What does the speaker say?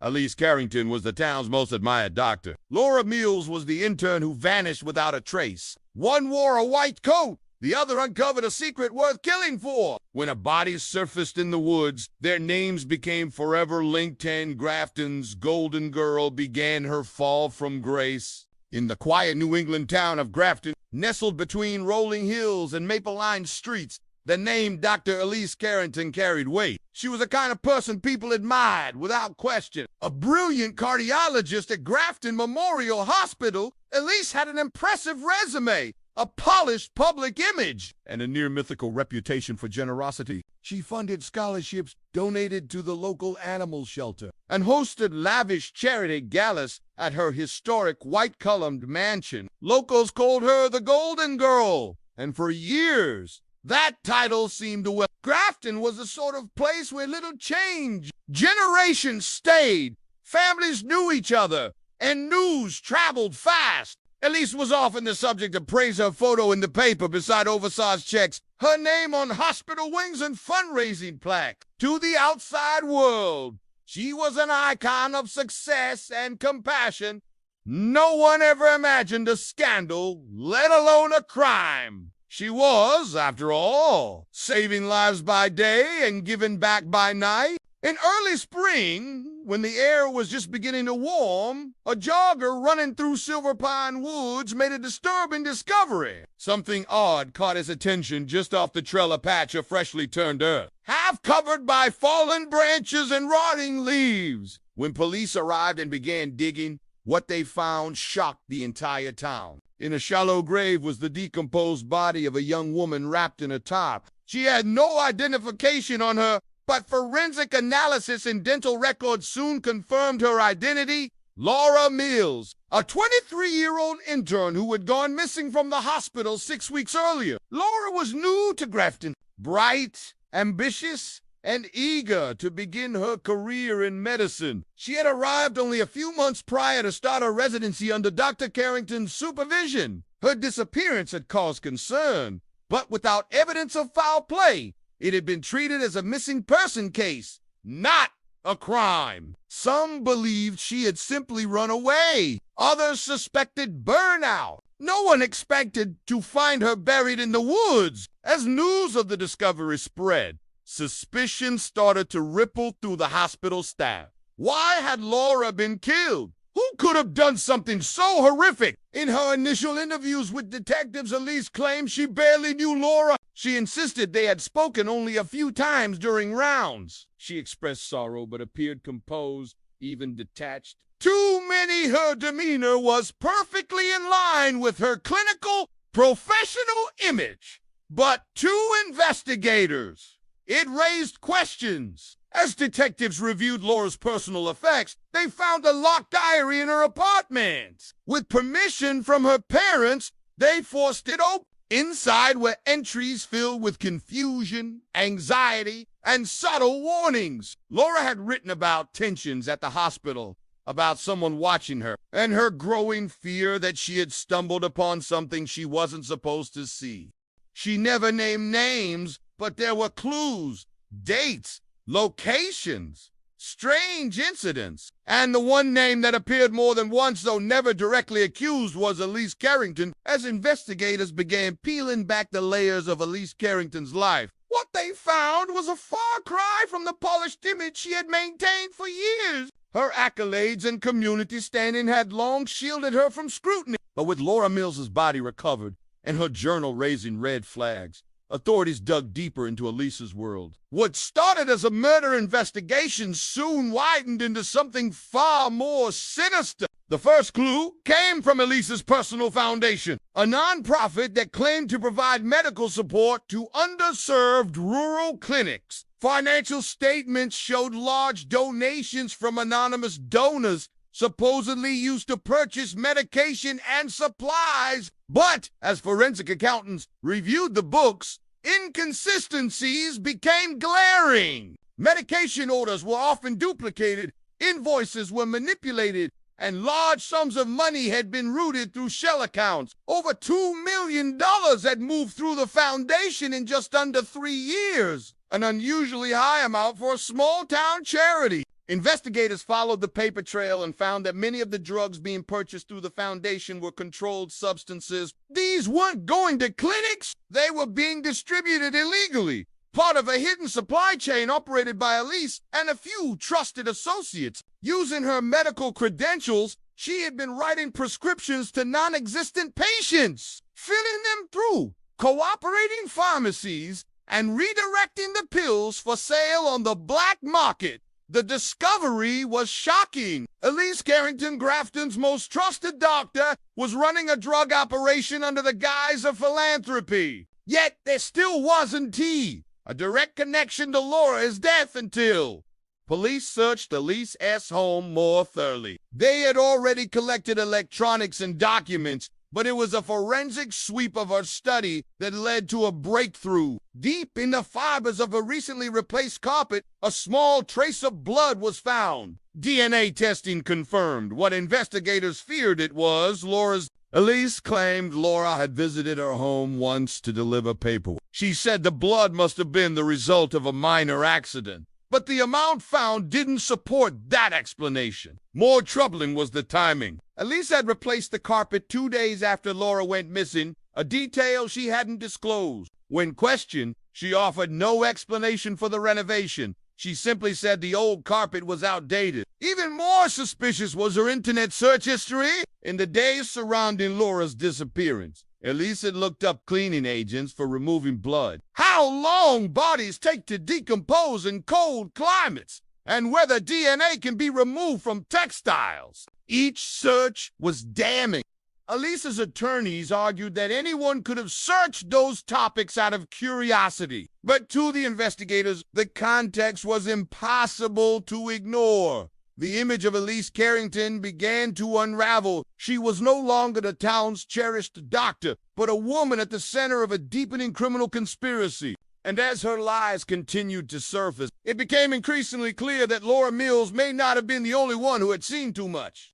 Elise Carrington was the town's most admired doctor. Laura Mills was the intern who vanished without a trace. One wore a white coat. The other uncovered a secret worth killing for. When a body surfaced in the woods, their names became forever linked, and Grafton's golden girl began her fall from grace. In the quiet New England town of Grafton, nestled between rolling hills and maple-lined streets, the name Dr. Elise Carrington carried weight. She was the kind of person people admired without question. A brilliant cardiologist at Grafton Memorial Hospital, Elise had an impressive resume, a polished public image, and a near-mythical reputation for generosity. She funded scholarships, donated to the local animal shelter, and hosted lavish charity galas at her historic white-columned mansion. Locals called her the Golden Girl, and for years, that title seemed to well. Grafton was the sort of place where little changed. Generations stayed, families knew each other, and news traveled fast. Elise was often the subject of praise. Her photo in the paper beside oversized checks, her name on hospital wings and fundraising plaque. To the outside world, she was an icon of success and compassion. No one ever imagined a scandal, let alone a crime. She was, after all, saving lives by day and giving back by night. In early spring, when the air was just beginning to warm, a jogger running through Silver Pine Woods made a disturbing discovery. Something odd caught his attention just off the trail, a patch of freshly turned earth, half covered by fallen branches and rotting leaves. When police arrived and began digging, what they found shocked the entire town. In a shallow grave was the decomposed body of a young woman wrapped in a tarp. She had no identification on her, but forensic analysis and dental records soon confirmed her identity. Laura Mills, a 23-year-old intern who had gone missing from the hospital 6 weeks earlier. Laura was new to Grafton, bright, ambitious, and eager to begin her career in medicine. She had arrived only a few months prior to start her residency under Dr. Carrington's supervision. Her disappearance had caused concern, but without evidence of foul play. It had been treated as a missing person case, not a crime. Some believed she had simply run away. Others suspected burnout. No one expected to find her buried in the woods. As news of the discovery spread, suspicion started to ripple through the hospital staff. Why had Laura been killed? Who could have done something so horrific? In her initial interviews with detectives, Elise claimed she barely knew Laura. She insisted they had spoken only a few times during rounds. She expressed sorrow but appeared composed, even detached. To many, her demeanor was perfectly in line with her clinical, professional image. But to investigators, it raised questions. As detectives reviewed Laura's personal effects, they found a locked diary in her apartment. With permission from her parents, they forced it open. Inside were entries filled with confusion, anxiety, and subtle warnings. Laura had written about tensions at the hospital, about someone watching her, and her growing fear that she had stumbled upon something she wasn't supposed to see. She never named names, but there were clues, dates, locations, strange incidents. And the one name that appeared more than once, though never directly accused, was Elise Carrington. As investigators began peeling back the layers of Elise Carrington's life, what they found was a far cry from the polished image she had maintained for years. Her accolades and community standing had long shielded her from scrutiny. But with Laura Mills's body recovered and her journal raising red flags, authorities dug deeper into Elise's world. What started as a murder investigation soon widened into something far more sinister. The first clue came from Elise's personal foundation, a nonprofit that claimed to provide medical support to underserved rural clinics. Financial statements showed large donations from anonymous donors, supposedly used to purchase medication and supplies. But as forensic accountants reviewed the books, inconsistencies became glaring. Medication orders were often duplicated, invoices were manipulated, and large sums of money had been routed through shell accounts. Over $2 million had moved through the foundation in just under 3 years, an unusually high amount for a small-town charity. Investigators followed the paper trail and found that many of the drugs being purchased through the foundation were controlled substances. These weren't going to clinics, they were being distributed illegally, part of a hidden supply chain operated by Elise and a few trusted associates. Using her medical credentials, she had been writing prescriptions to non-existent patients, filling them through cooperating pharmacies and redirecting the pills for sale on the black market. The discovery was shocking. Elise Carrington, Grafton's most trusted doctor, was running a drug operation under the guise of philanthropy. Yet there still wasn't a direct connection to Laura's death until police searched Elise's home more thoroughly. They had already collected electronics and documents, but it was a forensic sweep of her study that led to a breakthrough. Deep in the fibers of a recently replaced carpet, a small trace of blood was found. DNA testing confirmed what investigators feared it was Laura's. Elise claimed Laura had visited her home once to deliver paperwork. She said the blood must have been the result of a minor accident, but the amount found didn't support that explanation. More troubling was the timing. Elise had replaced the carpet 2 days after Laura went missing, a detail she hadn't disclosed. When questioned, she offered no explanation for the renovation. She simply said the old carpet was outdated. Even more suspicious was her internet search history. In the days surrounding Laura's disappearance, Elise had looked up cleaning agents for removing blood, how long bodies take to decompose in cold climates, and whether DNA can be removed from textiles. Each search was damning. Elise's attorneys argued that anyone could have searched those topics out of curiosity. But to the investigators, the context was impossible to ignore. The image of Elise Carrington began to unravel. She was no longer the town's cherished doctor, but a woman at the center of a deepening criminal conspiracy. And as her lies continued to surface, it became increasingly clear that Laura Mills may not have been the only one who had seen too much.